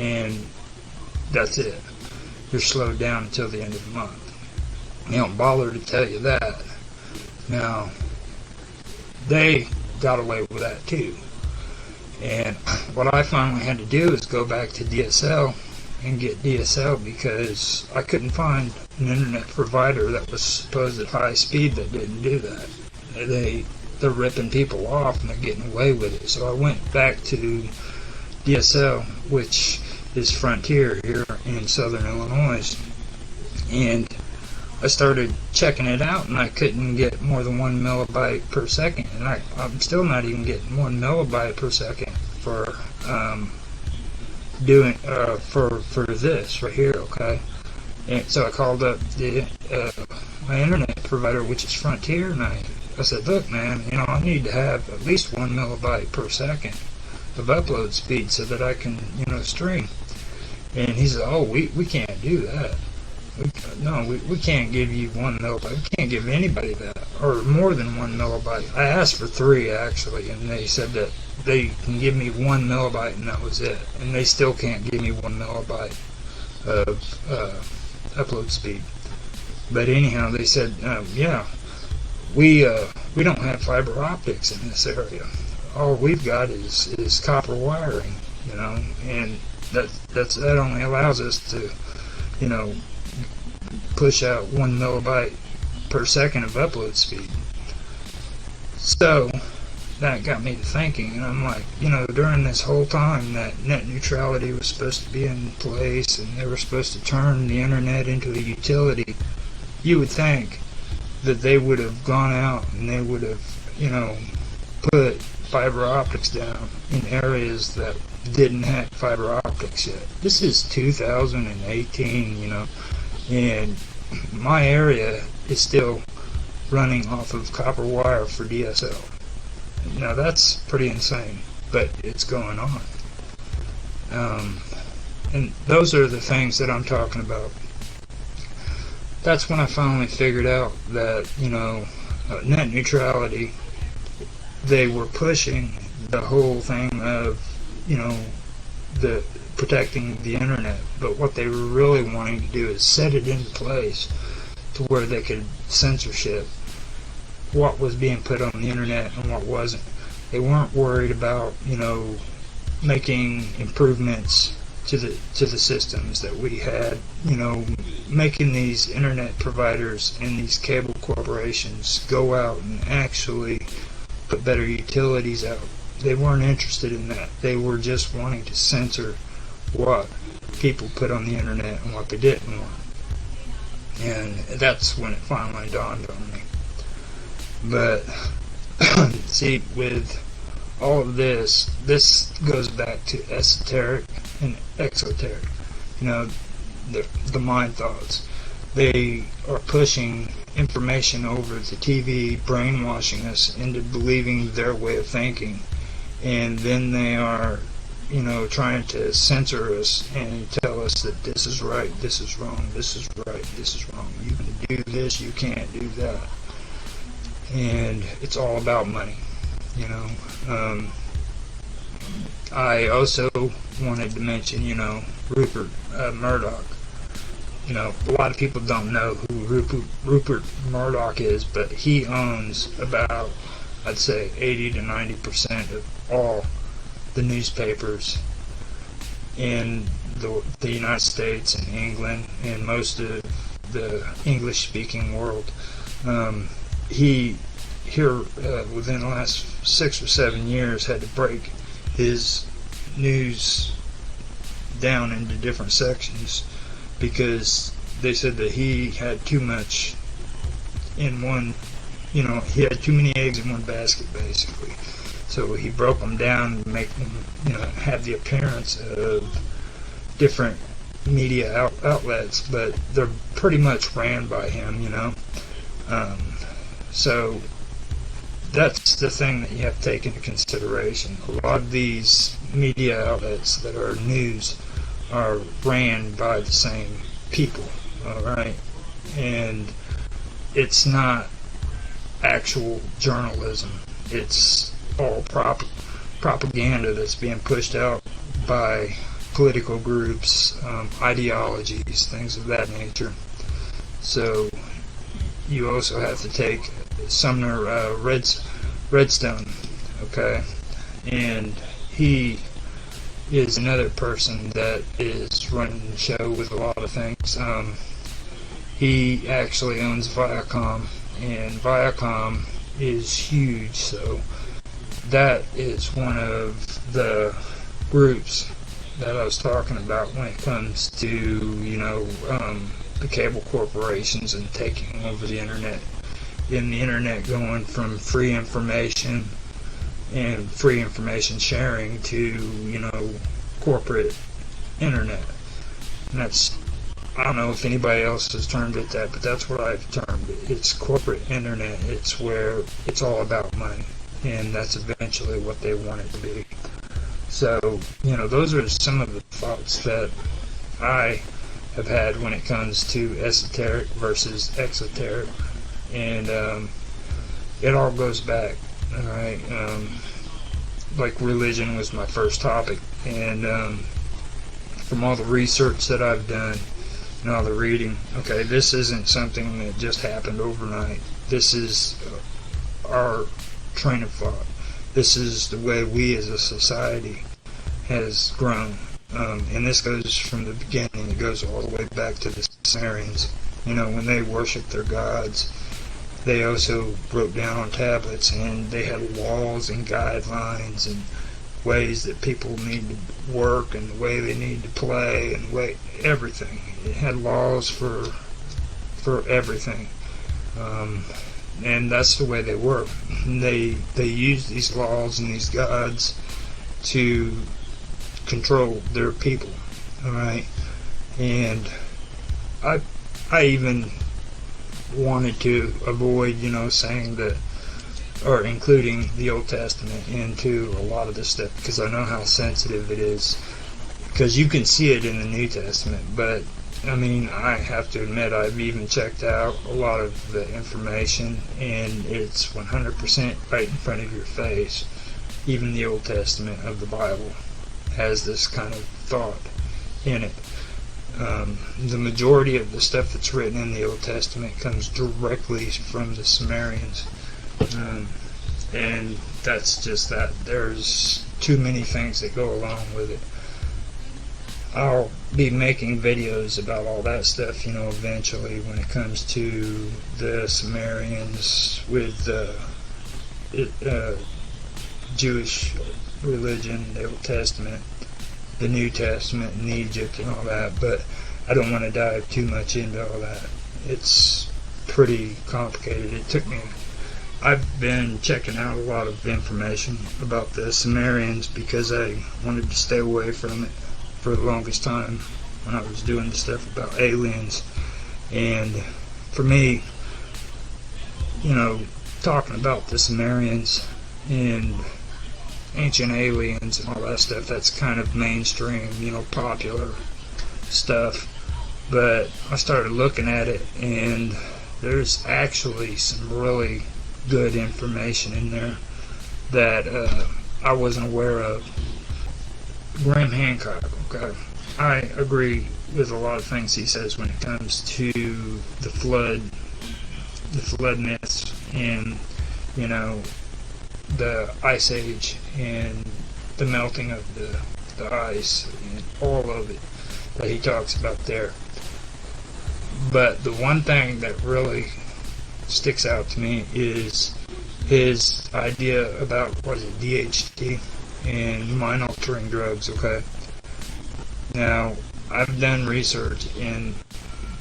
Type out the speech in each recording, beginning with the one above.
and that's it. You're slowed down until the end of the month. They don't bother to tell you that. Now, they got away with that too. And what I finally had to do is go back to DSL and get DSL, because I couldn't find an internet provider that was supposed at high speed that didn't do that. They're ripping people off and they're getting away with it. So I went back to DSL, which is Frontier here in southern Illinois, and I started checking it out, and I couldn't get more than 1 megabyte per second, and I'm still not even getting 1 megabyte per second for doing for this right here. Okay, and so I called up the my internet provider, which is Frontier, and I said, look, man, I need to have at least 1 megabyte per second of upload speed so that I can stream. And he said, oh, we can't do that. We can't give you 1 megabyte. We can't give anybody that, or more than 1 megabyte. I asked for 3 actually, and they said that they can give me 1 megabyte, and that was it. And they still can't give me 1 megabyte of upload speed. But anyhow, they said, yeah, we don't have fiber optics in this area. All we've got is copper wiring, and that only allows us to, push out 1 megabyte per second of upload speed. So that got me to thinking, and I'm like, during this whole time that net neutrality was supposed to be in place and they were supposed to turn the internet into a utility, you would think that they would have gone out and they would have, put fiber optics down in areas that didn't have fiber optics yet. This is 2018, and my area is still running off of copper wire for DSL. Now that's pretty insane, but it's going on. And those are the things that I'm talking about. That's when I finally figured out that, net neutrality, they were pushing the whole thing of, the protecting the internet, but what they were really wanting to do is set it into place to where they could censorship what was being put on the internet and what wasn't. They weren't worried about, making improvements to the systems that we had, making these internet providers and these cable corporations go out and actually put better utilities out. They weren't interested in that. They were just wanting to censor what people put on the internet and what they didn't want. And that's when it finally dawned on me. But see, with all of this goes back to esoteric and exoteric. The mind thoughts. They are pushing information over the TV, brainwashing us into believing their way of thinking, and then they are, trying to censor us and tell us that this is right, this is wrong, this is right, this is wrong. You can do this, you can't do that. And it's all about money, I also wanted to mention, Rupert Murdoch. A lot of people don't know who Rupert Murdoch is, but he owns about, I'd say, 80 to 90% of all the newspapers in the United States and England and most of the English-speaking world. He, within the last 6 or 7 years, had to break his news down into different sections because they said that he had too much in one, he had too many eggs in one basket, basically. So he broke them down to make them, have the appearance of different media outlets, but they're pretty much ran by him, So that's the thing that you have to take into consideration. A lot of these media outlets that are news are ran by the same people, alright? And it's not actual journalism. It's all propaganda that's being pushed out by political groups, ideologies, things of that nature. So you also have to take Sumner Redstone, okay? And he is another person that is running the show with a lot of things. He actually owns Viacom, and Viacom is huge, so that is one of the groups that I was talking about when it comes to, you know, the cable corporations and taking over the internet, and the internet going from free information and free information sharing to, you know, corporate internet. And that's, I don't know if anybody else has termed it that, but that's what I've termed it. It's corporate internet. It's where it's all about money, and that's eventually what they want it to be. So, you know, those are some of the thoughts that I have had when it comes to esoteric versus exoteric, and it all goes back, alright. Like religion was my first topic, and from all the research that I've done and all the reading, okay, this isn't something that just happened overnight. This is our train of thought. This is the way we as a society has grown. And this goes from the beginning. It goes all the way back to the Sumerians. You know, when they worshiped their gods, they also wrote down on tablets, and they had laws and guidelines and ways that people need to work and the way they need to play and everything. It had laws for everything. And that's the way they were. They used these laws and these gods to control their people, alright? And I even wanted to avoid, you know, saying that, or including the Old Testament into a lot of this stuff, because I know how sensitive it is, because you can see it in the New Testament. But I mean, I have to admit, I've even checked out a lot of the information, and it's 100% right in front of your face. Even the Old Testament of the Bible has this kind of thought in it. The majority of the stuff that's written in the Old Testament comes directly from the Sumerians, and that's just that. There's too many things that go along with it. I'll be making videos about all that stuff, you know, eventually, when it comes to the Sumerians with Jewish religion, the Old Testament, the New Testament, and Egypt and all that. But I don't want to dive too much into all that. It's pretty complicated. It took me, I've been checking out a lot of information about the Sumerians because I wanted to stay away from it for the longest time when I was doing the stuff about aliens. And for me, you know, talking about the Sumerians and ancient aliens and all that stuff, that's kind of mainstream, you know, popular stuff. But I started looking at it, and there's actually some really good information in there that I wasn't aware of. Graham Hancock, okay, I agree with a lot of things he says when it comes to the flood myths, and, you know, the Ice Age and the melting of the ice and all of it that he talks about there. But the one thing that really sticks out to me is his idea about, what is it, DHT and mind-altering drugs, okay? Now, I've done research in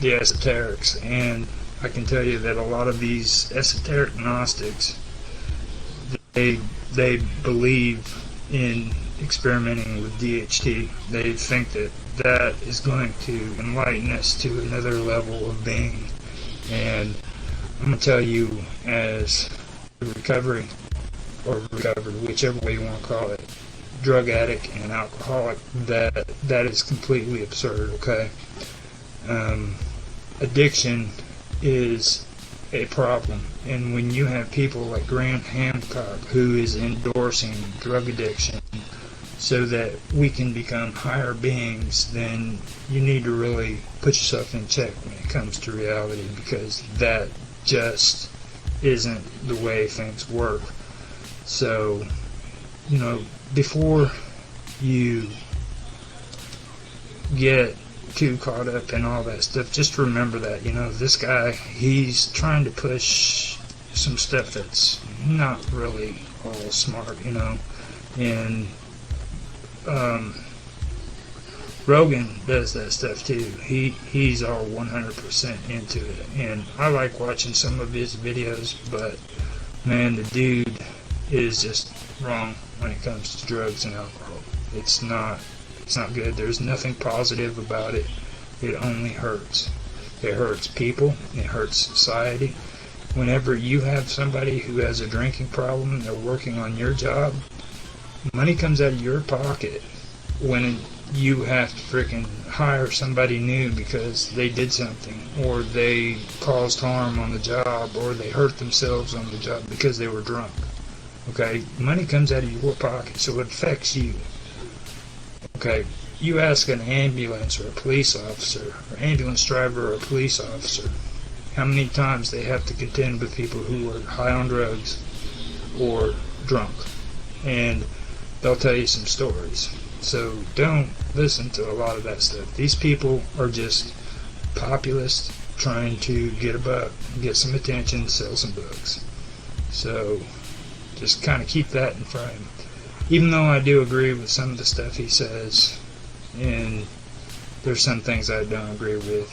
the esoterics, and I can tell you that a lot of these esoteric Gnostics, they believe in experimenting with DHT. They think that that is going to enlighten us to another level of being. And I'm going to tell you, as a recovered, whichever way you want to call it, drug addict and alcoholic, that is completely absurd, okay? Addiction is a problem, and when you have people like Graham Hancock, who is endorsing drug addiction so that we can become higher beings, then you need to really put yourself in check when it comes to reality, because that just isn't the way things work. So, before you get too caught up in all that stuff, just remember that, this guy, he's trying to push some stuff that's not really all smart, and Rogan does that stuff too. He's all 100% into it, and I like watching some of his videos, but man, the dude is just wrong when it comes to drugs and alcohol. It's not good. There's nothing positive about it. It only hurts. It hurts people. It hurts society. Whenever you have somebody who has a drinking problem and they're working on your job, money comes out of your pocket when you have to freaking hire somebody new because they did something, or they caused harm on the job, or they hurt themselves on the job because they were drunk. Okay? Money comes out of your pocket, so it affects you. Okay? You ask an ambulance or a police officer, or ambulance driver or a police officer, how many times they have to contend with people who are high on drugs or drunk, and they'll tell you some stories. So don't listen to a lot of that stuff. These people are just populists trying to get a buck, get some attention, sell some books. So just kind of keep that in frame. Even though I do agree with some of the stuff he says, and there's some things I don't agree with.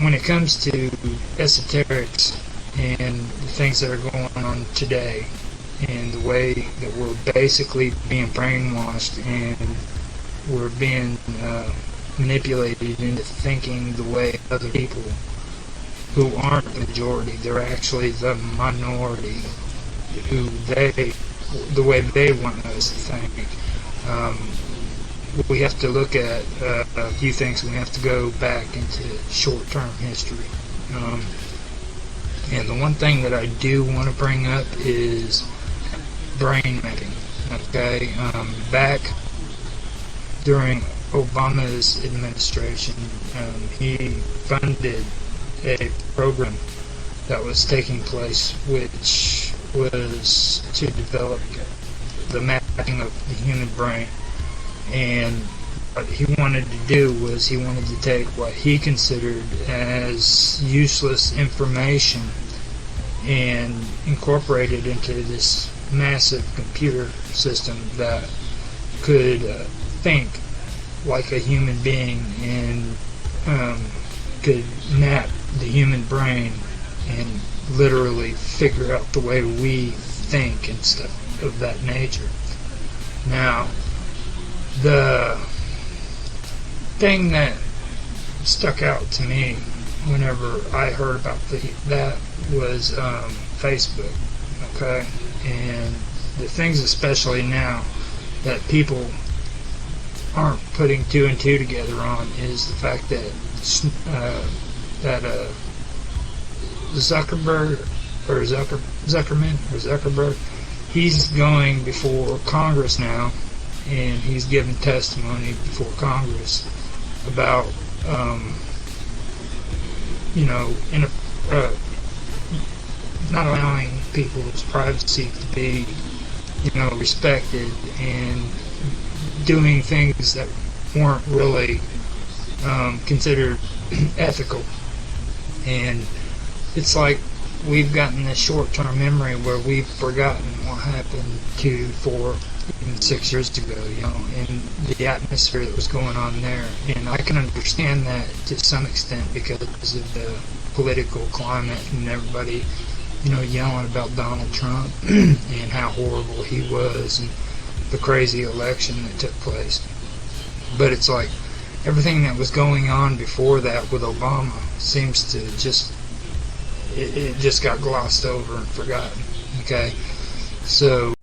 When it comes to esoterics and the things that are going on today, and the way that we're basically being brainwashed and we're being manipulated into thinking the way other people who aren't the majority, they're actually the minority, the way they want us to think. We have to look at a few things. We have to go back into short-term history. And the one thing that I do want to bring up is brain mapping. Okay, back during Obama's administration, he funded a program that was taking place, which was to develop the mapping of the human brain. And what he wanted to do was he wanted to take what he considered as useless information and incorporate it into this massive computer system that could think like a human being and could map the human brain and literally figure out the way we think and stuff of that nature. Now, the thing that stuck out to me whenever I heard about that was Facebook, okay? And the things especially now that people aren't putting two and two together on is the fact that Zuckerberg, he's going before Congress now, and he's giving testimony before Congress about not allowing people's privacy to be respected, and doing things that weren't really considered ethical. And it's like we've gotten this short-term memory where we've forgotten what happened even 6 years ago, and the atmosphere that was going on there. And I can understand that to some extent because of the political climate and everybody, yelling about Donald Trump and how horrible he was and the crazy election that took place. But it's like everything that was going on before that with Obama seems to it just got glossed over and forgotten. Okay, so